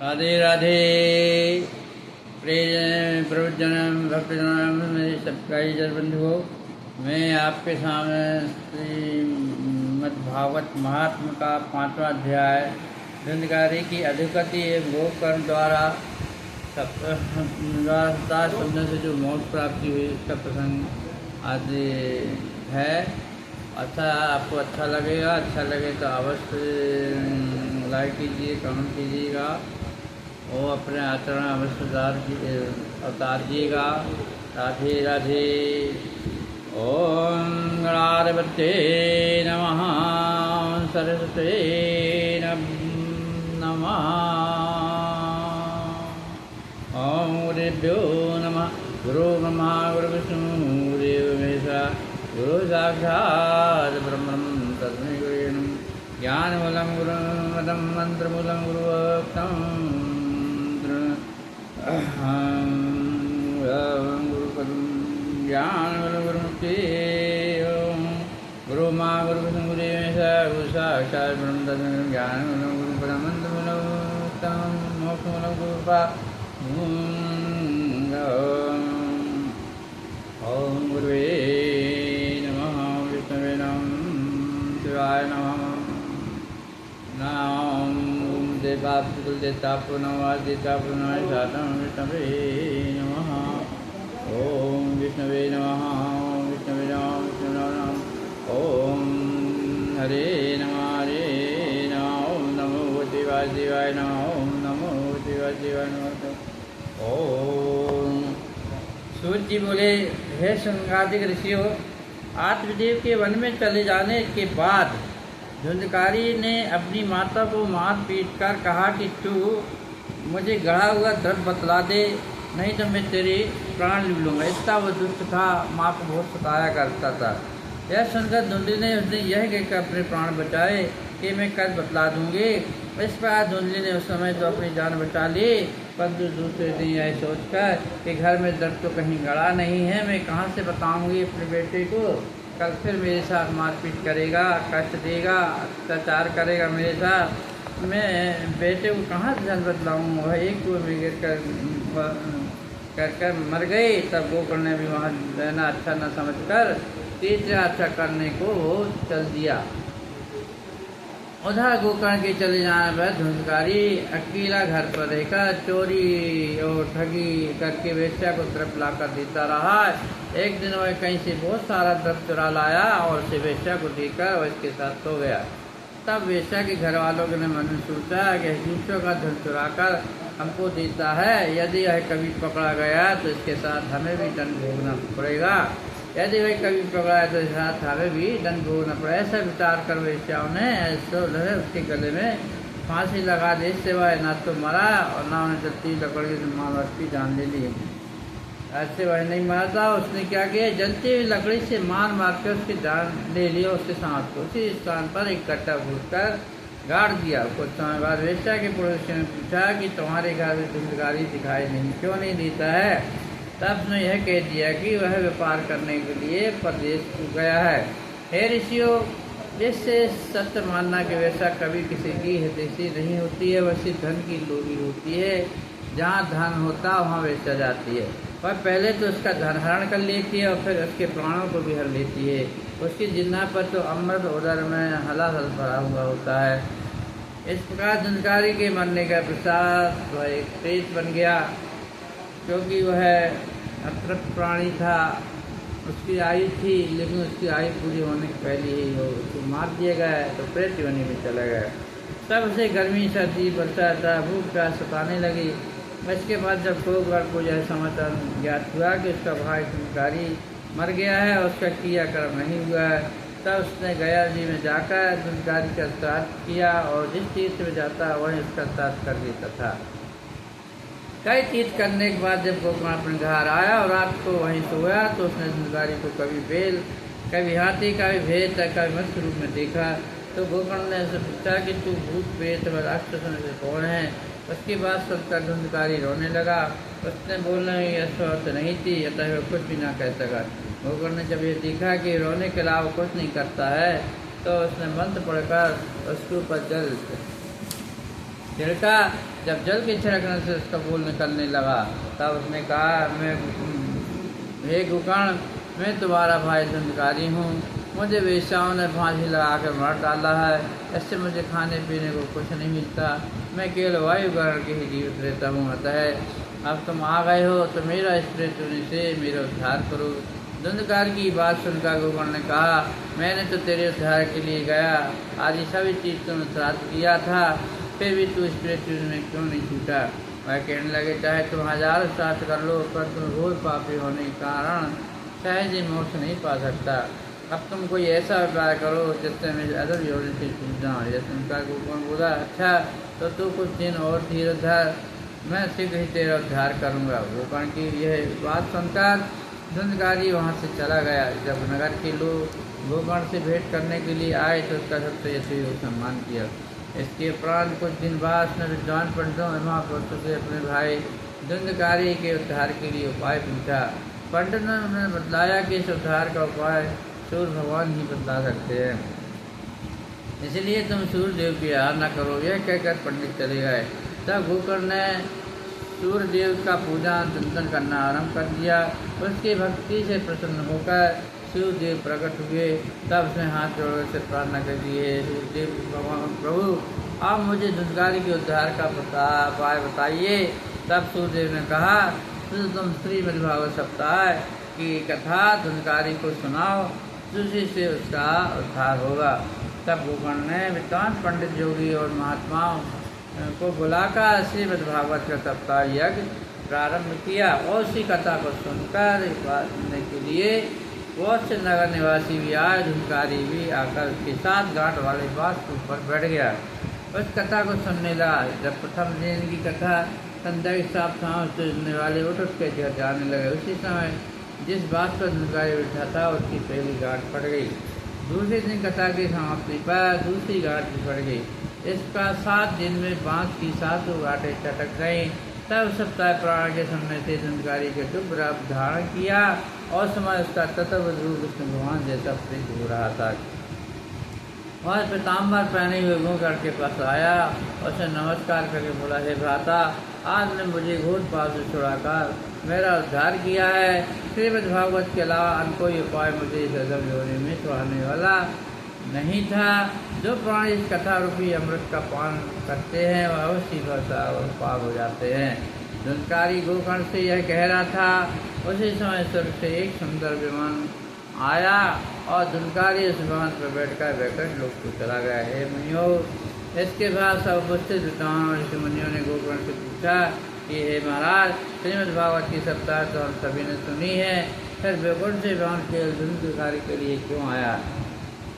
राधे राधे। प्रिय प्रवचन भक्तजन मेरे सबकाई जन बंधुओं, मैं आपके सामने श्रीमद्भागवत महात्म का 5वां अध्याय धुंधकारी की अधोगति एवं गोकर्ण द्वारा सुनने से जो मोक्ष प्राप्ति हुई इसका प्रसंग आदि है। आपको अच्छा लगेगा। अच्छा लगे तो अवश्य लाइक कीजिए, कमेंट कीजिएगा और अपने आचरण अवश्य उतारिएगा। राधे राधे। ओम गणाधिपते नमः, सरस्वते नमः, ओम गुरुभ्यो नमः। गुरु ब्रह्मा गुरु विष्णु गुरुदेवो महेश्वरः, गुरु साक्षात् ब्रह्म तस्मै गुरुवे नमः। ज्ञानमूलं गुरुमदं मंत्रमूलं गुरुवक्तं गुरुपदं ज्ञानमूलं गुरुमुक्ति गुरु मा गुरु विष्णु गुरुदेवो महेश्वरः, गुरु साक्षात् ब्रह्म तस्मै गुरुवे नमः। ज्ञानमूलं गुरुपदं मंत्रमूलं गुरुमुक्तं मोक्षमूलं गुरुकृपा। ओम गुरुवे नमः। विष्णवे नमः। शिवाय नमः। नाम देवापुदेतापो नमः देतापो नमः साधं विष्णवे नमः। ओम विष्णवे नमः। विष्णवे नमः। विष्णवे नमः। ओम हरे नमः। हरे नमः। ओम नमो भगवते वासुदेवाय नमः। ओम नमो भगवते वासुदेवाय नमः। ओम सूर्य जी बोले, हे संगादिक ऋषियों, आत्मदेव के वन में चले जाने के बाद धुंधकारी ने अपनी माता को मार पीट कर कहा कि तू मुझे गढ़ा हुआ द्रव्य बतला दे, नहीं तो मैं तेरे प्राण ले लूँगा। इतना वो दुष्ट था, माँ को बहुत सताया करता था। यह सुनकर धुंधली ने उसने यह कहकर अपने प्राण बचाए कि मैं कल बतला दूंगी। इस पर धुंधली ने उस समय तो अपनी जान बचा ली, परंतु दूसरे दिन यह सोचकर कि घर में द्रव्य तो कहीं गड़ा नहीं है, मैं कहाँ से बताऊंगी अपने बेटे को, कल फिर मेरे साथ मारपीट करेगा, कष्ट देगा, अत्याचार करेगा मेरे साथ, मैं बेटे को कहाँ से जान बतलाऊँ। वह एक कुएं में गिर कर मर गई। तब गोकर्ण ने भी वहाँ रहना अच्छा न समझकर तीसरा अच्छा करने को चल दिया। उधर गोकर्ण के चले जाने पर धुंधकारी अकेला घर पर रहकर चोरी और ठगी करके वेश्या को द्रव्य लाकर देता रहा। एक दिन वह कहीं से बहुत सारा द्रव्य चुरा लाया और उसे वेश्या को देकर वह इसके साथ सो गया। तब वेश्या के घर वालों ने मन में सोचा कि दूसरों का धन चुरा कर हमको देता है, यदि वह कभी पकड़ा गया तो इसके साथ हमें भी दंड भोगना पड़ेगा, यदि वह कभी पकड़ा तो इसके साथ हमें भी दंड भोगना पड़ेगा। ऐसा विचार कर वेश्याओं ने उसके गले में फांसी लगा दी। इससे वह न तो मरा और न उन्हें जलती लकड़ी से मार की जान ले ली। ऐसे वह नहीं मरा था, उसने क्या किया, जलती हुई लकड़ी से मार मार के उसकी जान ले लिया। उसके सांप को उसी स्थान पर एक कट्टा भूल कर गाड़ दिया। कुछ समय बाद वेश्या के पड़ोसी ने पूछा कि तुम्हारे घर में धुंधकारी दिखाई नहीं, क्यों नहीं देता है। तब उसने यह कह दिया कि वह व्यापार करने के लिए परदेश गया है। हे ऋषियों, जिससे सत्य मानना कि वैसा कभी किसी की हितैषी नहीं होती है, वैसी धन की लोभी होती है। जहाँ धन होता वहाँ वेचा जाती है। वह पहले तो उसका धन हरण कर लेती है और फिर उसके प्राणों को भी हर लेती है। उसकी जिन्ना पर तो अमृत उदर में हलाहल भरा हुआ होता है। इस प्रकार धुंधकारी के मरने का पश्चात वह एक प्रेत बन गया, क्योंकि वह अतृप्त प्राणी था। उसकी आयु थी, लेकिन उसकी आयु पूरी होने के पहले ही उसको मार दिया गया तो प्रेत योनि में चला गया। तब उसे गर्मी सर्दी बरसात भूख प्यास सताने लगी। इसके बाद जब गोकर्ण को यह समाचार ज्ञात हुआ कि उसका भाई धुंधकारी मर गया है और उसका क्रियाक्रम नहीं हुआ है, तब उसने गया जी में जाकर धुंधकारी का श्राद्ध किया और जिस तीर्थ में जाता वहीं उसका श्राद्ध कर देता था। कई तीर्थ करने के बाद जब गोकर्ण अपने घर आया और रात को वहीं सोया तो उसने धुंधकारी को कभी बेल, कभी हाथी, कभी भेद, कभी मत्स्य रूप में देखा। तो गोकर्ण ने उसे पूछा कि तू भूत प्रेत व राक्षस में से कौन है। उसकी बात सुनकर धुंधकारी रोने लगा। उसने बोलने में यह स्वस्थ नहीं थी, अतः वह कुछ भी ना कह सका। गोकर्ण ने जब ये देखा कि रोने के अलावा कुछ नहीं करता है तो उसने मंत्र पढ़कर उसके ऊपर जल छिड़का। जब जल के छिड़कने से उसका बोल निकलने लगा तब उसने कहा, हे गोकर्ण, मैं तुम्हारा भाई धुंधकारी हूँ, मुझे वेश्याओं ने फांसी लगा कर मार डाला है, इससे मुझे खाने पीने को कुछ नहीं मिलता, मैं केवल वायुगण के ही जीवित रहता हूँ। अतः अब तुम आ गए हो तो मेरा इस प्रेतुनी से मेरा उद्धार करो। धुंधकार की बात सुनकर गोकर्ण ने कहा, मैंने तो तेरे उद्धार के लिए गया, आदि सभी चीज़ तुमने श्राद्ध किया था, फिर भी तू इस प्रेतुनी में क्यों नहीं छूटा। वह कहने लगे, चाहे तुम हजारों श्राद्ध कर लो, पर तुम घोर पापी होने के कारण सहज ही मोक्ष नहीं पा सकता। अब तुम कोई ऐसा उपाय करो जिससे मैं अदब योनि से छूट जाऊँ। जैसे उनका गोकर्ण बोला, अच्छा तो तू कुछ दिन और धीरे धर, मैं शीघ्र ही तेरा उद्धार करूँगा। गोकर्ण की यह बात सुनकर धुंधकारी वहाँ से चला गया। जब नगर के लोग गोकर्ण से भेंट करने के लिए आए तो उसका सबसे यथोचित सम्मान किया। इसके उपरांत कुछ दिन बाद उसने विद्वान पंडितों एवं महापुरुषों से अपने भाई धुंधकारी के उद्धार के लिए उपाय पूछा। पंडित ने उन्हें बतलाया कि इस उद्धार का उपाय सूर्य भगवान ही बतला सकते हैं, इसलिए तुम सूर्य देव की आराधना करो। यह कहकर पंडित चले गए। तब गोकर्ण ने सूर्य देव का पूजा चिंतन करना आरंभ कर दिया। उसकी भक्ति से प्रसन्न होकर सूर्य देव प्रकट हुए। तब उसने हाथ जोड़कर से प्रार्थना कर दी, है सूर्य देव भगवान प्रभु, आप मुझे धुंधकारी के उद्धार का उपाय बताइए। तब सूर्य देव ने कहा, तो तुम श्रीमद्भागवत सप्ताह की कथा धुंधकारी को सुनाओ, उसी से उसका उद्धार होगा। तब गोकर्ण ने विद्वान पंडित योगी और महात्माओं को बुलाकर श्रीमद्भागवत का सप्ताह यज्ञ प्रारंभ किया और उसी कथा को सुनकर सुनने के लिए बहुत से नगर निवासी भी आए। धुंधकारी भी आकर उसके साथ गांठ वाले बांस के ऊपर बैठ गया, उस कथा को सुनने लगा। जब प्रथम दिन की कथा संध्या के साथ सुनने वाले उठ के घर जाने लगे। उसी समय जिस बात पर धुंधकारी बैठा था उसकी पहली गांठ फट गई। दूसरे दिन कथा की समाप्ति पर दूसरी गांठ भी फट गई। इस पर 7 दिन में बांस की 7 गांठें चटक गईं। तब सप्ताह पुराण के सुनने से धुंधकारी के दुर्भ धारण किया और समय उसका तत्ववत रूप विष्णु भगवान जैसा प्रतीत हो रहा था। और पीताम्बर पहने हुए गोकर्ण के पास आया और उसे नमस्कार करके बोला, हे भ्राता, आपने मुझे घोर पाप से छुड़ाकर मेरा उद्धार किया है। श्रीमद्भागवत के अलावा अन्य कोई उपाय मुझे इस अधम योनि में छुड़ाने वाला नहीं था। जो प्राणी इस कथा रूपी अमृत का पान करते हैं वह अवश्य भसा और पाप हो जाते हैं। धुंधकारी गोकर्ण से यह कह रहा था, उसी समय स्वर्ग से एक सुंदर विमान आया और धुंधकारी उस विमान पर बैठकर वैकुंठ लोक को चला गया। हे मुनियों, इसके बाद सब उपस्थित विद्वान और ऋषि मुनियों ने गोकर्ण से पूछा कि हे महाराज, श्रीमद्भागवत की सप्ताह तो हम सभी ने सुनी है, फिर वैकुंठ से विमान केवल धुंधकारी के लिए क्यों आया?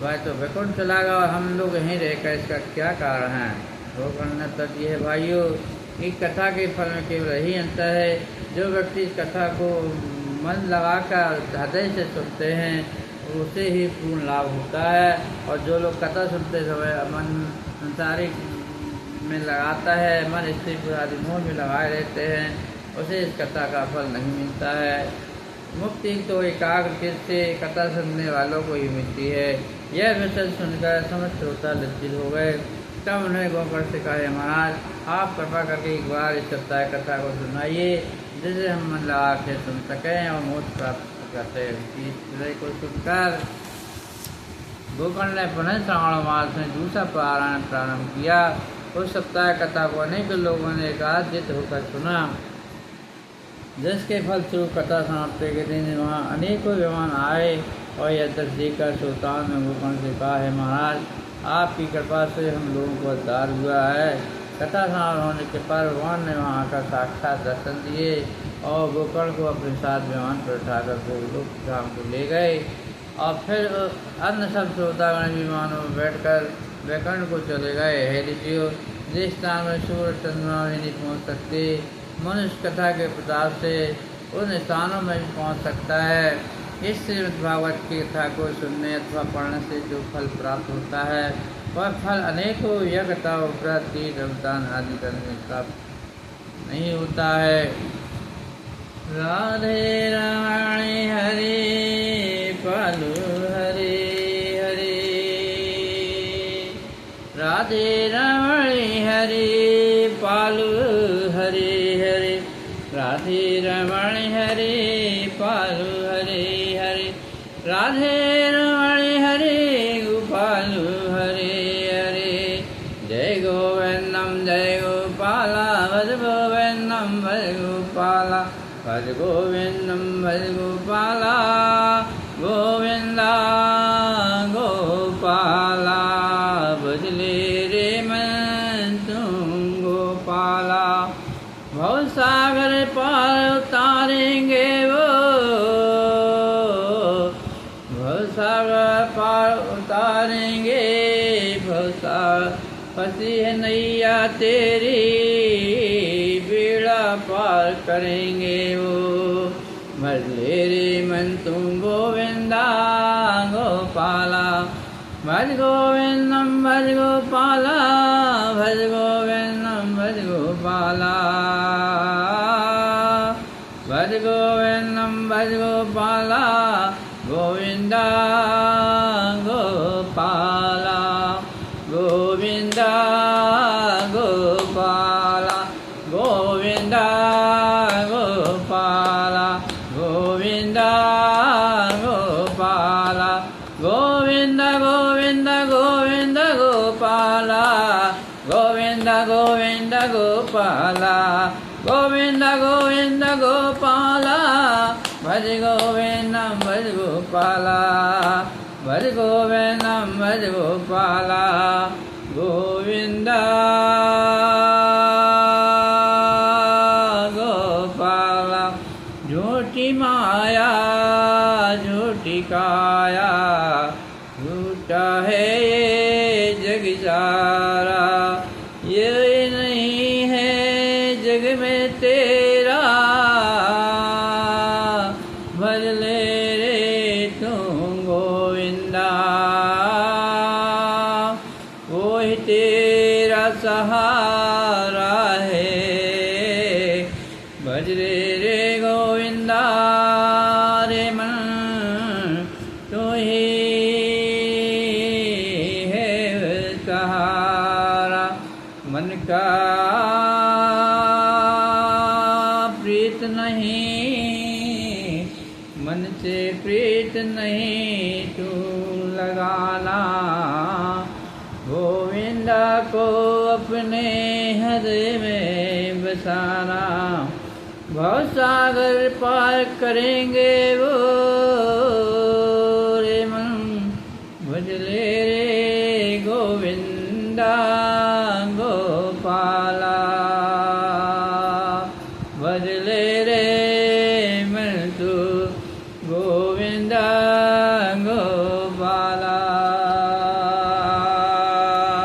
वह तो वैकुंठ चला गया और हम लोग यहीं रहकर इसका क्या कारण है? गोकर्ण ने उत्तर दिया, भाइयों, इस कथा के फल में केवल यही अंतर है, जो व्यक्ति इस कथा को मन लगाकर हृदय से सुनते हैं उसे ही पूर्ण लाभ होता है, और जो लोग कथा सुनते समय मन संसारिक में लगाता है, मन स्त्री आदि मोह में लगाए रहते हैं, उसे इस कथा का फल नहीं मिलता है। मुक्ति तो एकाग्र चित्त से कथा सुनने वालों को ही मिलती है। यह विषय सुनकर समस्त श्रोता लज्जित हो गए। तब उन्होंने गोकर्ण से कहा, महाराज, आप कृपा करके एक बार इस सप्ताह कथा को सुनाइए, जिसे हम मन लगा के सुन सकें और मोक्ष प्राप्त करते हैं। इस विषय को सुनकर गोकर्ण ने पुनः श्रावण मास में दूसरा पारायण प्रारंभ किया। उस सप्ताह कथा को अनेक लोगों ने एकाग्रचित्त होकर सुना, जिसके फलस्वरूप कथा समाप्ति के दिन वहाँ अनेकों विमान आए और यह दर्श देखकर श्रोताओं ने गोकर्ण से कहा, है महाराज, आपकी कृपा से हम लोगों को उद्धार हुआ है। कथा समाप्त होने के पर भगवान ने वहाँ आकर साक्षात दर्शन दिए और गोकर्ण को अपने साथ विमान पर उठाकर गोलोक धाम को ले गए। और फिर अन्य सब श्रोतागण विमानों में बैठकर वैकुंठ को चले गए। हे ऋषियों, जिस स्थान में सूर्य चंद्रमा भी नहीं पहुँच सकते, मनुष्य कथा के प्रताप से उन स्थानों में भी पहुँच सकता है। इस श्रीमद्भागवत की कथा को सुनने अथवा पढ़ने से जो फल प्राप्त होता है, वह फल अनेकों यज्ञ तप व्रत तीर्थ दान आदि करने में प्राप्त नहीं होता है। राधे राणी हरे पालू हरे हरे, राधे राणी हरे पालु हरे हरे, राधे रमण हरे पालु हरे हरे, राधे रमण हरे गोपालु हरे हरे। जय गोविंदम जय गोपाला, भज गोविंदम भज गोपाला, भज गोविंदम भज गोपाला, गोविंदा गोपाला। भजले रे मन तुम गोपाला, भव सागर पार उतारेंगे वो, भव सागर पार उतारेंगे, भव सागर फंसी है नैया तेरी, बेड़ा पार करेंगे वो। भजले रे मन तुम गोविंदा गोपाला, भज गोविंदम भज गोपाला, भज गोविंदम भज गोपाला, भज गोविंदम भज गोपाला, गोविंदा गोपाला, गोविंदा गोपाला, गोविंदा गोपाला, गोविंदा गोपाला, गोविंद गोविंद गोविंद गोपाला, गोविंद गोविंद गोपाला, गोविंद गोविंद गोपाला, भज गोविंदम भज गोपाला, भज गोविंदम भज गोपाला, गोविंदा गोपाला। झूठी माया झूठी काया, झूठा है ये जग सारा, ये नहीं है जग में तेरा, भज ले रे तुम गोविंदा, वो ही तेरा सहारा है, भज रे गोविंदा रे मन तू ही है सहारा। मन का प्रीत नहीं, मन से प्रीत नहीं तू लगाना, गोविंदा को अपने हृदय में बसाना। भव सागर पार करेंगे वो रे मन, भज ले रे गोविंदा गोपाल।